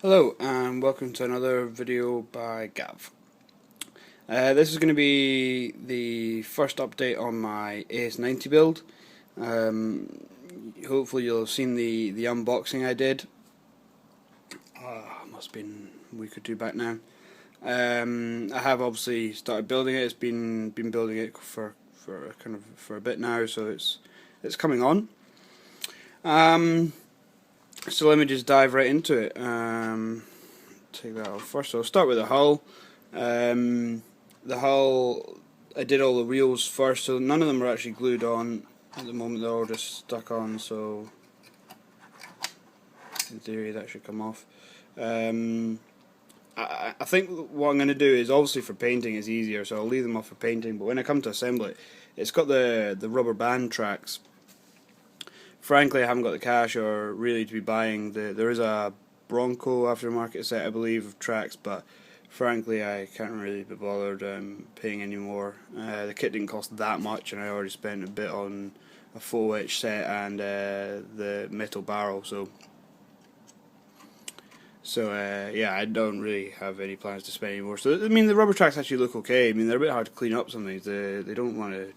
Hello and welcome to another video by Gav. This is going to be the first update on my AS90 build. Hopefully you'll have seen the unboxing I did. Must have been a week or two back now. I have obviously started building it. It's been building it for a bit now, so it's coming on. So let me just dive right into it. Take that off first. So I'll start with the hull. The hull, I did all the wheels first, so none of them are actually glued on at the moment. They're all just stuck on. So in theory, that should come off. I think what I'm going to do is, obviously for painting it's easier, so I'll leave them off for painting. But when I come to assemble it, it's got the rubber band tracks. Frankly, I haven't got the cash or really to be buying there is a Bronco aftermarket set, I believe, of tracks, but frankly I can't really be bothered paying any more. The kit didn't cost that much, and I already spent a bit on a photo etch set and the metal barrel, so yeah, I don't really have any plans to spend any more. So I mean, the rubber tracks actually look okay. I mean, they're a bit hard to clean up sometimes. They don't want to,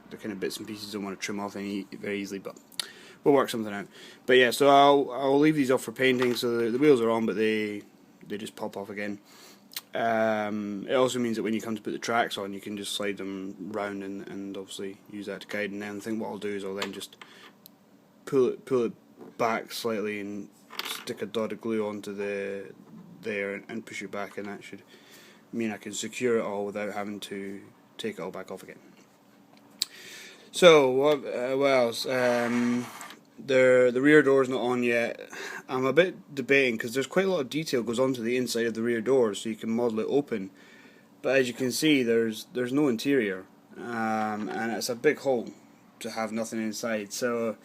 the kind of bits and pieces don't want to trim off very easily, but we'll work something out. But yeah, so I'll leave these off for painting. So the wheels are on, but they just pop off again. It also means that when you come to put the tracks on, you can just slide them round and obviously use that to guide. And then I think what I'll do is I'll then just pull it back slightly and stick a dot of glue onto there and push it back, and that should mean I can secure it all without having to take it all back off again. So what else? The rear door's not on yet. I'm a bit debating because there's quite a lot of detail goes onto the inside of the rear door, so you can model it open. But as you can see, there's no interior, and it's a big hole to have nothing inside. So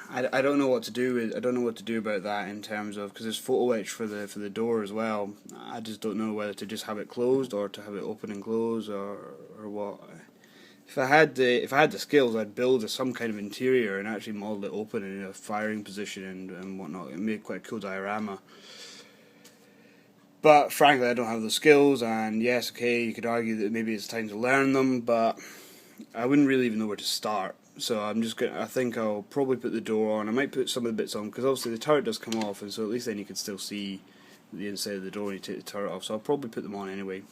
I don't know what to do with. I don't know what to do about that in terms of, because there's photo etch for the door as well. I just don't know whether to just have it closed or to have it open and close or what. If I had the skills, I'd build some kind of interior and actually model it open in a firing position and whatnot, and make quite a cool diorama. But frankly, I don't have the skills, and yes, okay, you could argue that maybe it's time to learn them, but I wouldn't really even know where to start. So I think I'll probably put the door on. I might put some of the bits on, because obviously the turret does come off, and so at least then you can still see the inside of the door when you take the turret off. So I'll probably put them on anyway.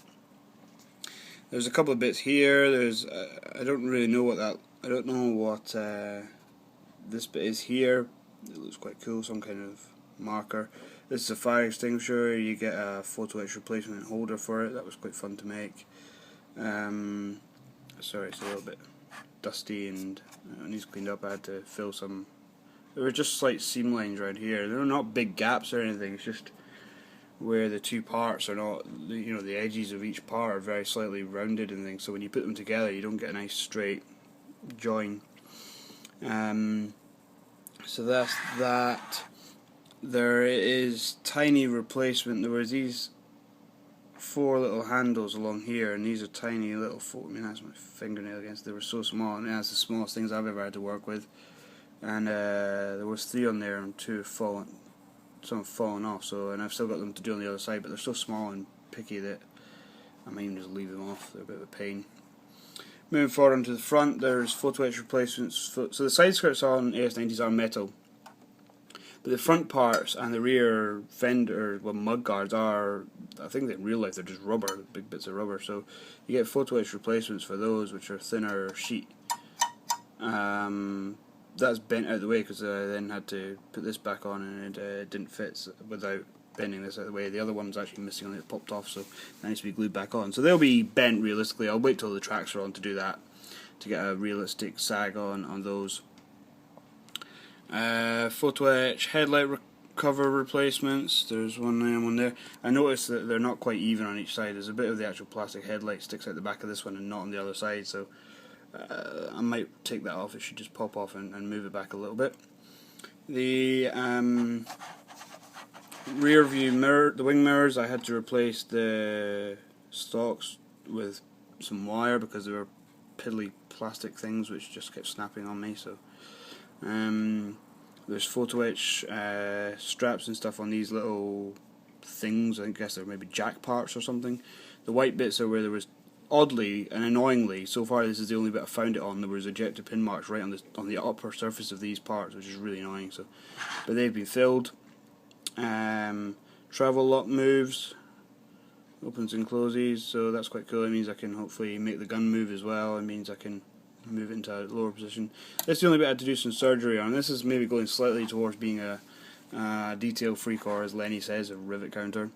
There's a couple of bits here. There's I don't really know what that. I don't know what this bit is here. It looks quite cool. Some kind of marker. This is a fire extinguisher. You get a photo etch replacement holder for it. That was quite fun to make. Sorry, it's a little bit dusty and it needs cleaned up. I had to fill some. There were just slight seam lines around here. They're not big gaps or anything. It's just where the two parts are not, the edges of each part are very slightly rounded and things, so when you put them together you don't get a nice straight join. So that's that. There is tiny replacement. There was these 4 little handles along here, and these are tiny little that's my fingernail against. They were so small, and that's the smallest things I've ever had to work with. And there was 3 on there, and 2 have fallen. Some have fallen off, and I've still got them to do on the other side, but they're so small and picky that I might even just leave them off. They're a bit of a pain. Moving forward onto the front, there's photo etch replacements. So the side skirts on AS90s are metal, but the front parts and the rear fender, mud guards are, I think in real life they're just rubber, big bits of rubber. So you get photo etch replacements for those, which are thinner sheet. That's bent out of the way because I then had to put this back on, and it didn't fit without bending this out of the way. The other one's actually missing on it, popped off, so it needs to be glued back on. So they'll be bent realistically. I'll wait till the tracks are on to do that, to get a realistic sag on those. Photo etch headlight cover replacements. There's one there and one there. I noticed that they're not quite even on each side. There's a bit of the actual plastic headlight sticks out the back of this one and not on the other side, so I might take that off. It should just pop off and move it back a little bit. The rear view mirror, the wing mirrors, I had to replace the stalks with some wire because they were piddly plastic things which just kept snapping on me. So There's photo etch straps and stuff on these little things. I guess they're maybe jack parts or something. The white bits are where there was, oddly and annoyingly, so far this is the only bit I found it on, there was ejector pin marks right on the upper surface of these parts, which is really annoying. So, but they've been filled. Travel lock moves, opens and closes, so that's quite cool. It means I can hopefully make the gun move as well. It means I can move it into a lower position. That's the only bit I had to do some surgery on. This is maybe going slightly towards being a detail freak, or as Lenny says, a rivet counter.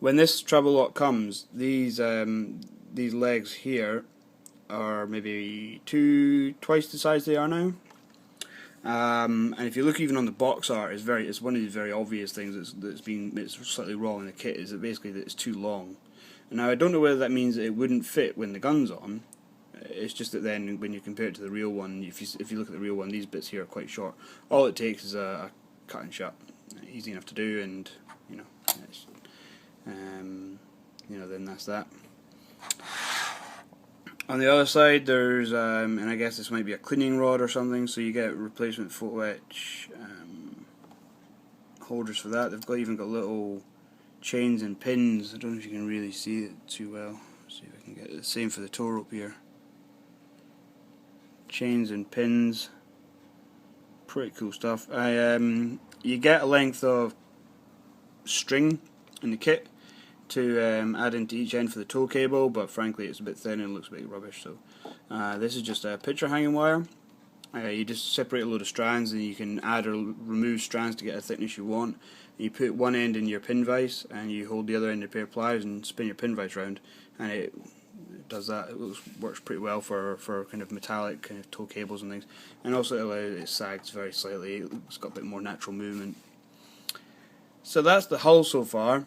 When this travel lock comes, these legs here are maybe twice the size they are now. And if you look even on the box art, it's one of these very obvious things it's slightly wrong in the kit, is that basically that it's too long. And now I don't know whether that means that it wouldn't fit when the gun's on. It's just that then when you compare it to the real one, if you look at the real one, these bits here are quite short. All it takes is a cut and shut, easy enough to do, and then that's that. On the other side, there's and I guess this might be a cleaning rod or something, so you get replacement photo etch holders for that. They've even got little chains and pins. I don't know if you can really see it too well. Let's see if I can get it. The same for the tow rope here. Chains and pins. Pretty cool stuff. You get a length of string in the kit to add into each end for the tow cable, but frankly it's a bit thin and looks a bit rubbish, so this is just a picture hanging wire. You just separate a load of strands and you can add or remove strands to get a thickness you want. You put one end in your pin vise and you hold the other end in a pair of pliers and spin your pin vise round, and it does that. It works pretty well for kind of metallic kind of tow cables and things, and also it sags very slightly. It's got a bit more natural movement. So that's the hull so far.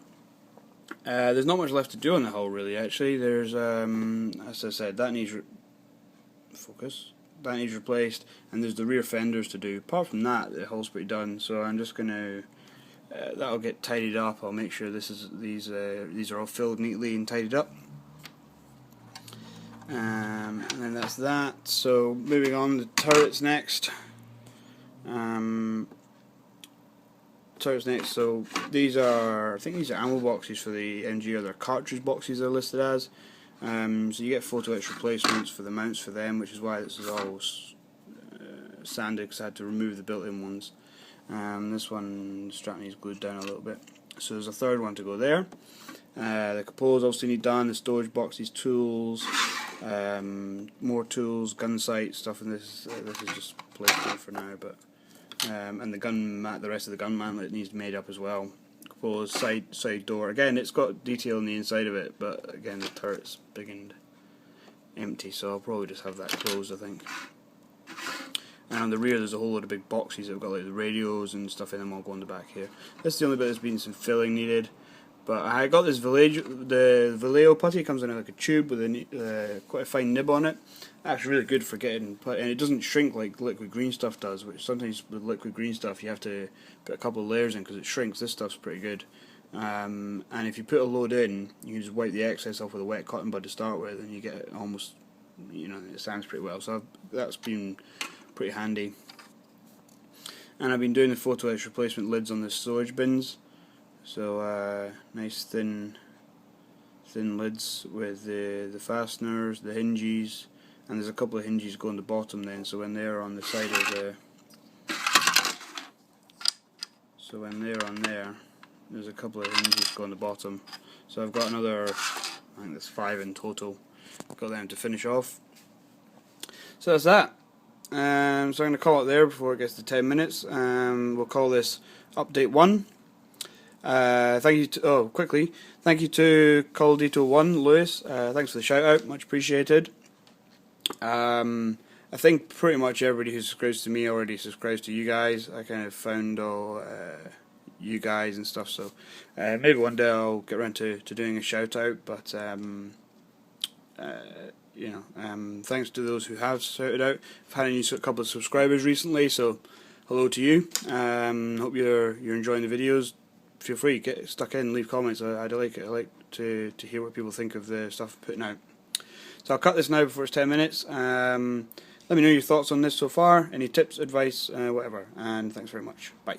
There's not much left to do on the hull really. Actually, there's as I said, that needs that needs replaced, and there's the rear fenders to do. Apart from that, the hull's pretty done. So I'm just gonna that'll get tidied up. I'll make sure these are all filled neatly and tidied up. And then that's that. So moving on, the turrets next. Turrets next. So these are, I think these are ammo boxes for the MG, or they're cartridge boxes they're listed as. So you get photo etch replacements for the mounts for them, which is why this is all sanded, because I had to remove the built-in ones. This one strap needs glued down a little bit. So there's a third one to go there. The cupolas also need done. The storage boxes, tools, more tools, gun sight stuff, and this is just placed in for now. But and the gun mat, the rest of the gun mantlet needs made up as well. Cupolas, side door. Again, it's got detail on the inside of it, but again the turret's big and empty, so I'll probably just have that closed, I think. And on the rear there's a whole load of big boxes that have got like the radios and stuff in them, all go on the back here. This is the only bit there's been some filling needed. But I got this the Vallejo putty. Comes in like a tube with quite a fine nib on it. Actually really good for getting, and it doesn't shrink like liquid green stuff does, which sometimes with liquid green stuff you have to put a couple of layers in because it shrinks. This stuff's pretty good. And if you put a load in, you can just wipe the excess off with a wet cotton bud to start with, and you get it almost, it sands pretty well. So that's been pretty handy. And I've been doing the photo etch replacement lids on the storage bins. So nice thin lids with the fasteners, the hinges, and there's a couple of hinges going to the bottom then, so when they're on the side of there's a couple of hinges going to the bottom. So I've got another, I think there's 5 in total. I've got them to finish off. So that's that. So I'm going to call it there before it gets to 10 minutes. We'll call this update 1. Thank you to Coldito1 Lewis. Thanks for the shout out, much appreciated. I think pretty much everybody who subscribes to me already subscribes to you guys. I kind of found all you guys and stuff, so maybe one day I'll get around to doing a shout out. But thanks to those who have shouted out. I've had a couple of subscribers recently, so hello to you. Hope you're enjoying the videos. Feel free, get stuck in, leave comments. I like it. I like to hear what people think of the stuff I'm putting out. So I'll cut this now before it's 10 minutes. Let me know your thoughts on this so far, any tips, advice, whatever, and thanks very much. Bye.